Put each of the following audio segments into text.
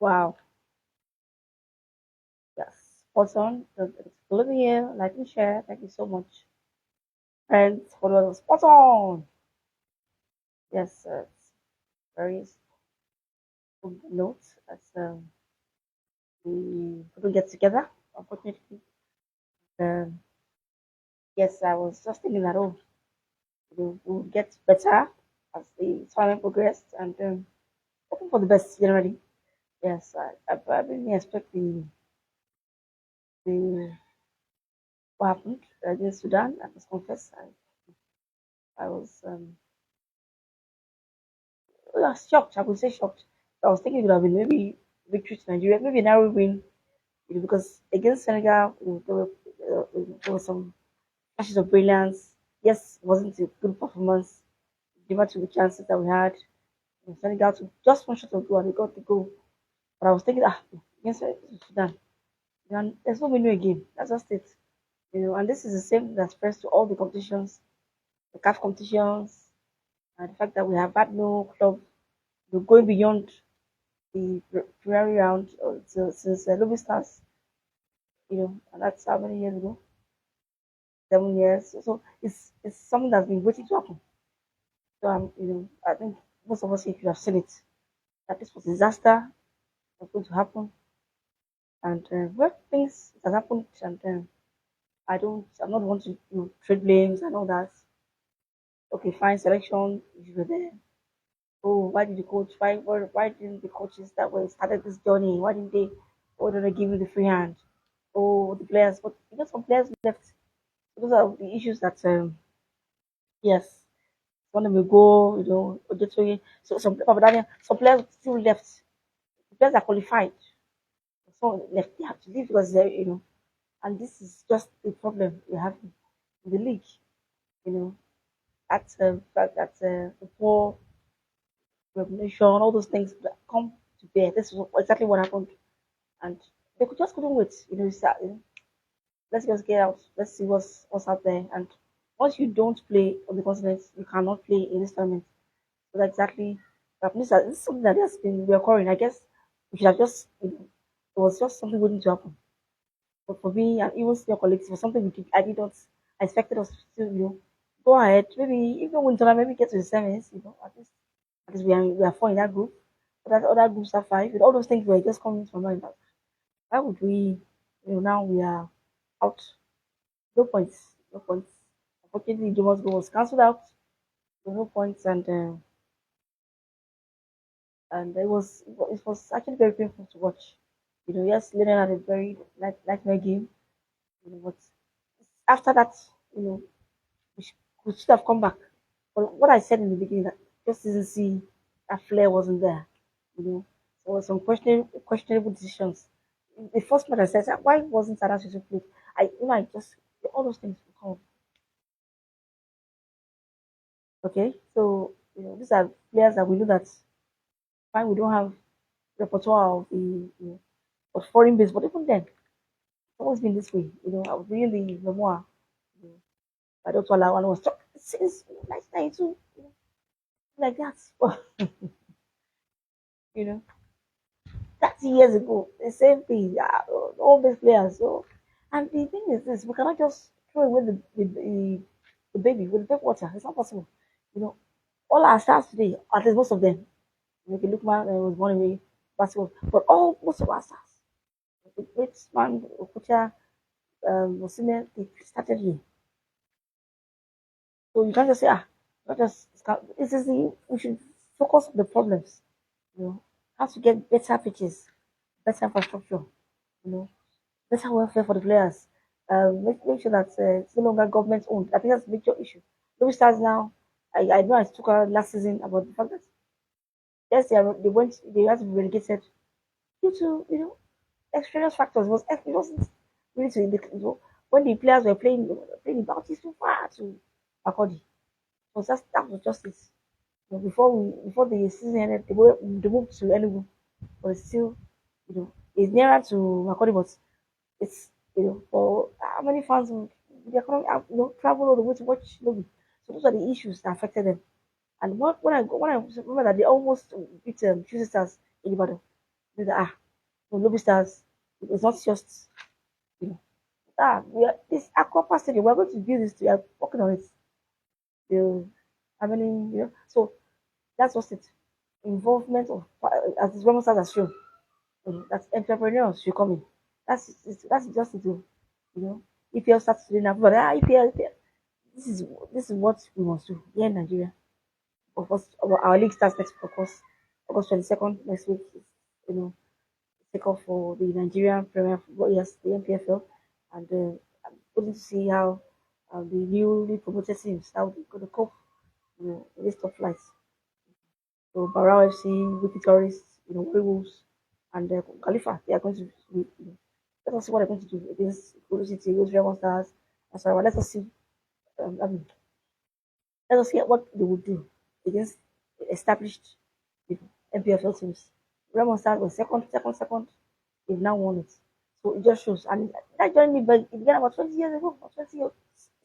Wow. Yes. Spot on. It's good here. Like and share. Thank you so much. Friends, follow us. Spot on. Yes, it's very good note as we couldn't get together, unfortunately. Um, yes, I was just thinking that, oh, we'll get better as the time progressed and hoping for the best generally. Yes, I didn't expect the what happened in Sudan. I must confess, I was shocked. I would say shocked. I was thinking it would have been maybe victory to Nigeria, maybe a narrow win, because against Senegal, there was some flashes of brilliance. Yes, it wasn't a good performance. Never took the chances that we had. Senegal took just one shot of goal and they got the goal. But I was thinking, against Sudan, there's no winning a game. That's just it. And this is the same that spreads to all the competitions, the CAF competitions, and the fact that we have had no club going beyond the preliminary round since Lobby Stars, and that's how many years ago? 7 years. So it's something that's been waiting to happen. So I think most of us here should have seen it. That this was a disaster was going to happen, and well, things it has happened, and I'm not want to trade blames and all that. Okay, fine, selection, you were there. Oh, why did the coach? Why didn't the coaches that were started this journey? Why did they give you the free hand? Oh, the players, but some players left. Those are the issues that yes, one of them will go, Ojetoye. So some players still left. The players are qualified. Some left. They have to leave because and this is just the problem we have in the league. You know, that's fact that the poor regulation, all those things that come to bear. This is exactly what happened, and they just couldn't wait. Let's just get out. Let's see what's out there. And once you don't play on the continent, you cannot play in this tournament. So that's exactly this is something that has been recurring. I guess we should have just it was just something waiting to happen. But for me and even your colleagues, it was something I did not I expected us to still, go ahead. Maybe even when maybe get to the semis, at least we are four in that group. But that other groups are five. With all those things were just coming from mind. Why would we now we are out. No points. No points. Unfortunately, Jomo's goal was cancelled out. So no points, and it was actually very painful to watch. Yes, Lionel had a very nightmare game. But after that, you know, we should have come back. But what I said in the beginning, that just didn't see that flair wasn't there. There were some questionable decisions. The first match I said, why wasn't Salah Susu played? I just all those things will come. Okay, so these are players that we know that fine. We don't have repertoire of of foreign base, but even then, it's always been this way. I was reading the memoir by Dr. Lawan was talking since 1992, like that. you know, 30 years ago, the same thing. Yeah, all these players. So, and the thing is this: we cannot just throw away the baby with the bathwater. It's not possible. You know, all our stars today, at least most of them, if you look, man, was born away basketball, but all most of our stars, the great man, Okucha, Osimhen, they started here. So you can't just say, not just this is we should focus on the problems. How to get better pitches, better infrastructure, you know, better welfare for the players. Make sure that it's no longer government owned. I think that's a major issue. Louis Stars now. I know I took out last season about the fact that yes, they had to be relegated due to extraneous factors. It wasn't really to when the players were playing, they were playing about too far to Makodi. So that was just it. Before the season ended, they moved to Enugu, but it's still, it's nearer to Makodi, but it's for how many fans they can't travel all the way to watch Lobby. So those are the issues that affected them. And when I remember that they almost beat Shooting Stars in Ibadan. Do that. No, Lobby Stars. It's not just, you know, we are, this Aqua Stadium, we're going to build this, we are working on it. The, how many, so that's just it. Involvement of, as the Roman Stars has shown, that entrepreneurs should come in. That's just it, you know. EPL starts today now, but EPL, this is this is what we must do here in Nigeria. Of course, our league starts next week, of course, August 22nd next week. You know, take off for the Nigerian Premier Football, yes, the NPFL, and I'm waiting to see how the newly promoted teams how they're going to cope, in this top flights. So Barrow FC, Wiki Tourists, Werewolves, and Khalifa, they are going to let us see what they're going to do against Guru City, those Remo Stars, and so let us see. I mean, let us hear what they would do against established MPFL teams. Remo Stars was second. They've now won it. So it just shows. And that journey it began about 20 years ago, or 20 or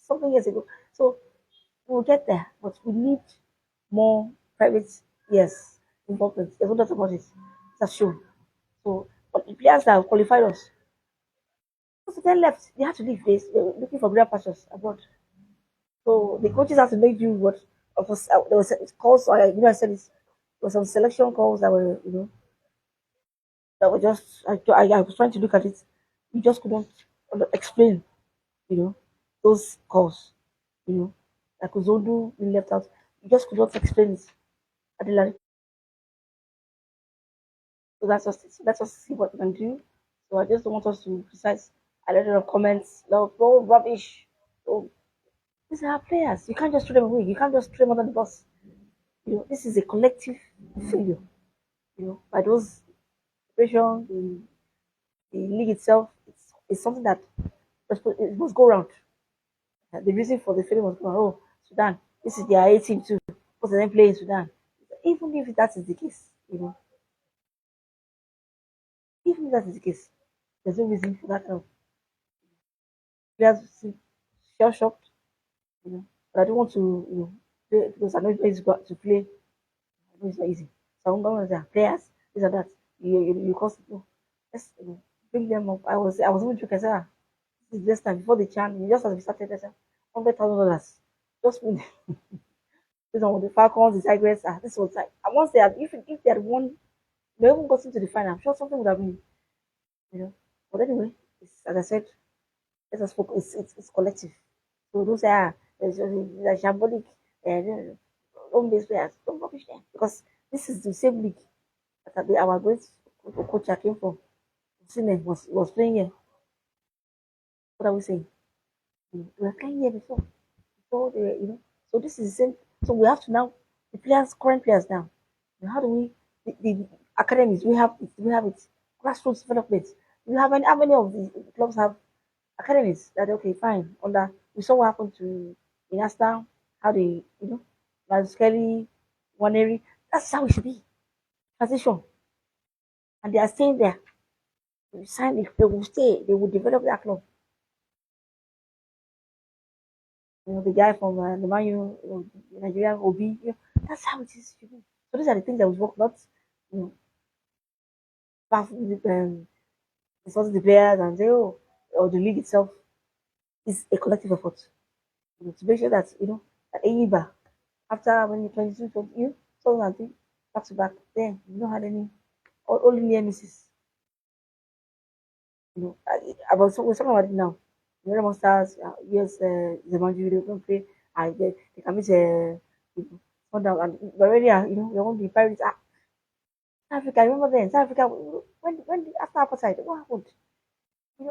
something years ago. So we'll get there, but we need more private, yes, involvement. There's no doubt about it. That's true. So, but the players that have qualified us, most of them left. They had to leave. They're looking for greener pastures abroad. So the coaches have to make do what of course there was calls. I said this. There were some selection calls that were that were just I was trying to look at it. You just couldn't explain, you know, those calls, you know, like Uzondu being left out. You just could not explain it. Adelari. So that's just it. So let's just see what we can do. So I just don't want us to criticize a lot of comments, no, oh, rubbish. Oh, these are our players. You can't just throw them away. You can't just throw them under the bus. This is a collective failure. By those pressure, the league itself, it's something that it must go around. The reason for the failure was going, oh, Sudan, this is their A team too. Because they play in Sudan. Even if that is the case, even if that is the case, there's no reason for that. Players feel shocked, but I don't want to, play, because I know it's easy to play. I know it's not easy. So I'm going to say, players, this and that. You cost, let's bring them up. I was even joking, I said, this is this time before the chan, you just as we started, I said, $100,000. Just win. This one with the Falcons, the Tigers, this was like, and once if they had won, they even got into the final, I'm sure something would have been, you know. But anyway, as I said, let us focus. It's collective. So don't say, there's shambolic, home based players. Don't rubbish them because this is the same league that our great coach came from. Simen was playing here. What are we saying? We were playing here before they, So this is the same. So we have to now the players, current players now. How do we the academies? We have it. Grassroots development. We have how many of the clubs have academies? That okay, fine. We saw what happened to in Aston, how they Miles Kelly, Waneri. That's how it should be. Transition, and they are staying there. They sign. They will stay. They will develop that club. The guy from the Man U, Nigerian Obi. That's how it is. Should be. So these are the things that we work, not you know, discuss the players and say, oh, or the league itself is a collective effort. To make sure that that Eyiba, after when you 22, 20, 2003, back to back, then you don't have any only near misses. We're talking about it now. The Remo Stars, yes, the Manju, they don't play. They can miss down, and already, they won't be pirates. South Africa, I remember then, South Africa, when after apartheid, what happened?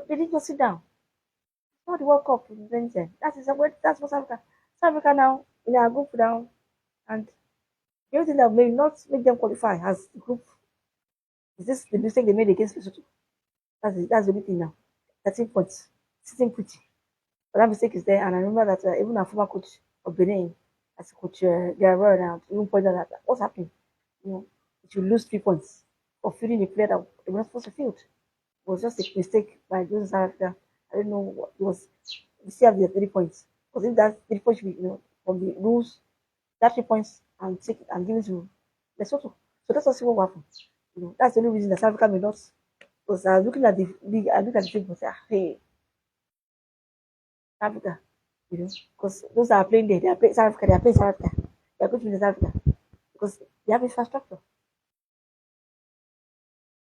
They didn't just sit down. It's not the World Cup in 2010. That's what South Africa. South Africa now, a group down, and the only thing that may not make them qualify as the group is this the mistake they made against Lesotho. That's the only thing now. 13 points, sitting pretty. But that mistake is there, and I remember that even our former coach of Benin, as coach Gareth now, even pointed out that what's happening. If you lose 3 points for fielding a player that they were not supposed to field. It was just a mistake by those South Africa. I don't know what it was. We still have the 3 points. Because if that 3 points should be, from the rules, that 3 points and take it and give it to Lesotho. So let's see what will happen. That's the only reason that South Africa may not. Because I was looking at the league, I looked at the team and said, hey, South Africa, because those that are playing there, they are playing South Africa, they are playing South Africa, they are going to win South Africa because they have infrastructure.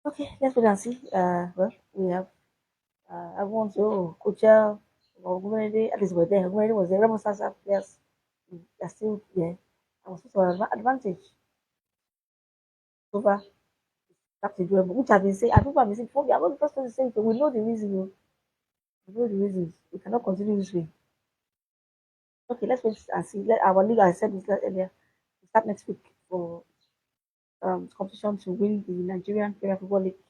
Okay, let's wait and see. Well, we have everyone, so Coachella, Ogunmede, at least were there. Ogunmede was there. Remo Stars players, they're still there. I was supposed to have an advantage over Captain Joel, which I've been saying, I people have been saying, before, I'm not the first person to say it, so we know the reason, we know the reasons. We cannot continue this way. Okay, let's wait and see. Let our league, I said this earlier, we start next week for competition to win the Nigerian Premier Football League.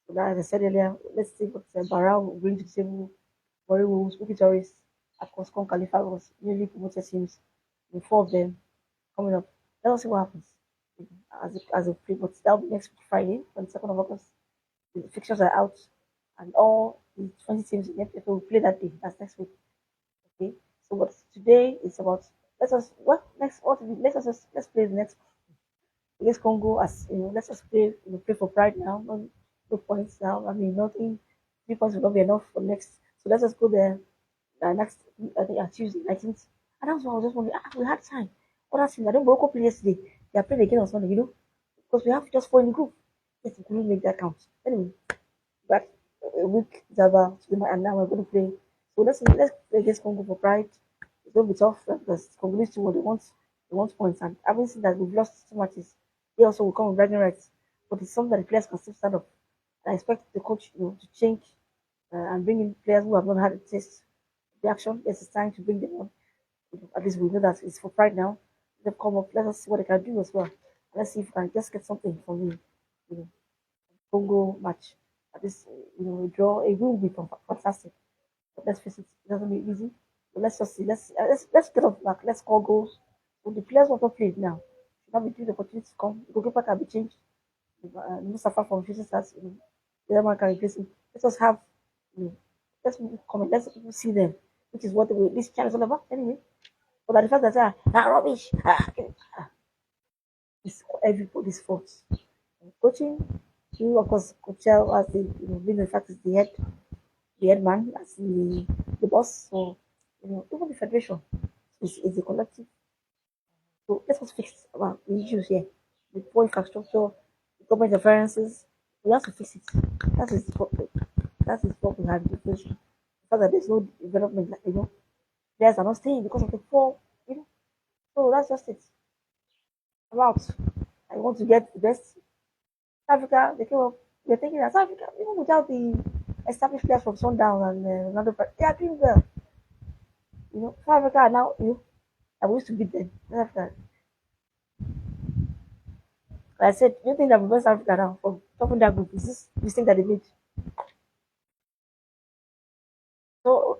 So that, as I said earlier, let's see what Barra will bring to the table. Warri Wolves, Wiki Tourists, of course, Con Khalifa was newly promoted teams. The four of them coming up. Let us see what happens. As a pre, but that'll be next week, Friday, 22nd of August. The fixtures are out, and all the 20 teams in the FPFA will play that day. That's next week. Okay. So what today is about. Let us what next? What let's play the next against Congo as let's just play play for pride now. No points now. I mean nothing. 3 points will not be enough for next. So let's just go there next I think Tuesday 19th. And that's why I was just wondering, we had time. Other teams, I don't Morocco play yesterday. They are playing again on Sunday, because we have just four in the group. Yes, we couldn't make that count. Anyway, but a week is about and now we're going to play. So let's play against Congo for pride. It's going to be tough because Congolese team they want points, and having seen that we've lost two matches, they also will come with bragging rights. But it's something that the players can still stand up. And I expect the coach, to change and bring in players who have not had a taste the action. Yes, it's time to bring them on. At least we know that it's for pride now. They've come up. Let us see what they can do as well. Let's see if we can just get something from the you know, Congo match. At least a draw. It will be fantastic. But let's face it, it doesn't be easy. But let's just see. Let's get off back. Let's score goals. So the players who have not played now should not be given the opportunity to come. The goalkeeper can be changed. Mustafa from Future Stars, the other man can replace him. Let us have, you know, let's comment. Let's people see them, which is what this channel is all about anyway. But the fact that rubbish, it's everybody's fault. Coaching, you of course, Coachell as being the fact is the head man, as the boss. So even the federation is a collective. So let us fix the issues here. The poor infrastructure, the government interferences. We have to fix it. That is the problem. That is what we have in education. The fact that there's no development, players are not staying because of the poor. So that's just it. About I want to get the best. Africa, they came up, they're thinking that South Africa, even without the established players from Sundown and another, they are doing well. South Africa are now, I used to beat them. South Africa, like I said, you think that we best Africa now for topping that group is this mistake that they made. So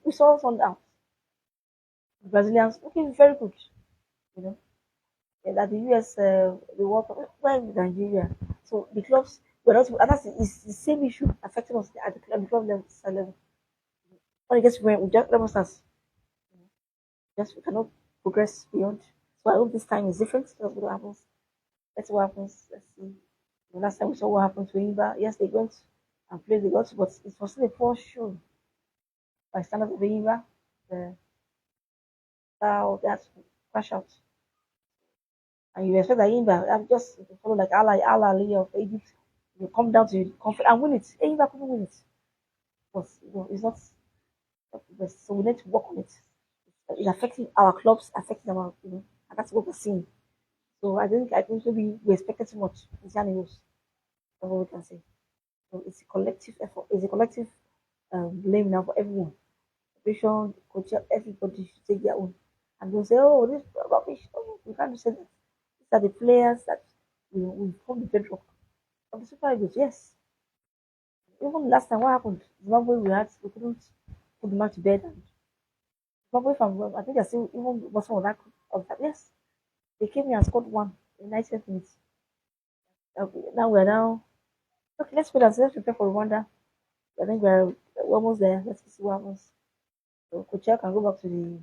we saw Sundown, the Brazilians looking very good, you know. That the US, the World Cup, well with Nigeria. So the clubs were not, and that's it's the same issue affecting us at the club level. When it gets where we just let us just we cannot progress beyond. So I hope this time is different. That's what happens. Let's see what happens. Let's see. The last time we saw what happened to Imba, yes, they went and played the gods, but it was still a poor show by standards of Imba. The style that crash out. And you expect that Imba have just follow like Allah Ali of Egypt, come down to comfort and win it. Imba couldn't win it. But it's not the best. So we need to work on it. It's affecting our clubs, affecting and that's what we're seeing. So I think maybe we expected too much in January. That's what we can say. So it's a collective effort. It's a collective blame now for everyone. Federation, coach, everybody should take their own. And they'll say, "Oh, this rubbish." Oh, we can't say that. These are the players that we form the bedrock of the Super Eagles. Yes. Even last time, what happened? Zimbabwe, we couldn't put the match to bed. And Zimbabwe, from I think they're still even bottom of that. Yes, they came here and scored one in 90 minutes. Okay, now we're now okay. Let's wait and see. Let's prepare for Rwanda. I think we're almost there. Let's see what happens. So Kuchel can go back to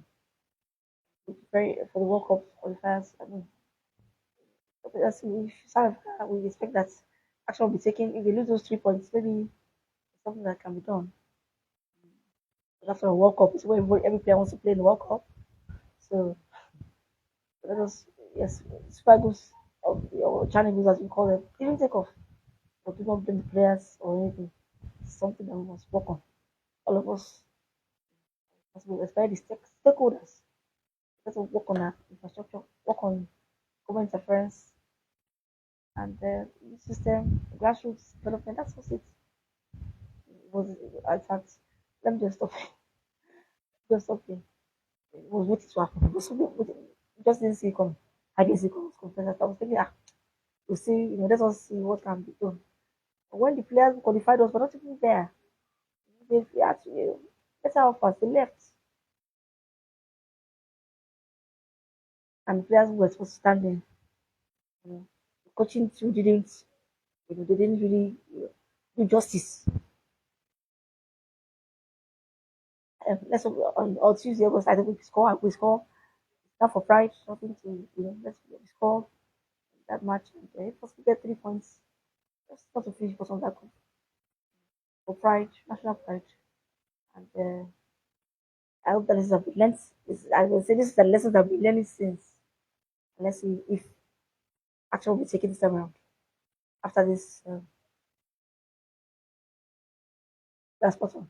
prepare for the World Cup qualifiers. I mean, okay, let's see. South Africa, we expect that. action will be taken. If they lose those 3 points, maybe something that can be done. But after a World Cup, it's where every player wants to play in the World Cup. So let us, yes, Super Eagles or Channel as we call them, even take off. But do not blame the players or anything. It's something that we must work on. All of us, especially the stakeholders, let's work on our infrastructure, work on government interference, and the system, grassroots development. That's what it was. In fact, let me just stop. Just stop here. It was waiting to happen. It was something just didn't see it coming. I didn't see it coming. I was thinking, we'll see, let us see what can be done. But when the players qualified us, we're not even there. They actually, better off us, they left. And the players who were supposed to stand in, you know, the coaching team didn't, they didn't really do justice. Let's hope on Tuesday, August, I think we score, not for pride, nothing to, let's we score that match. And if we get 3 points, just not to finish for some that good. For pride, national pride. And I hope that this has been learned. I will say this is the lessons that we've been learning since. And let's see if action will be taken this time around after this. That's spot on.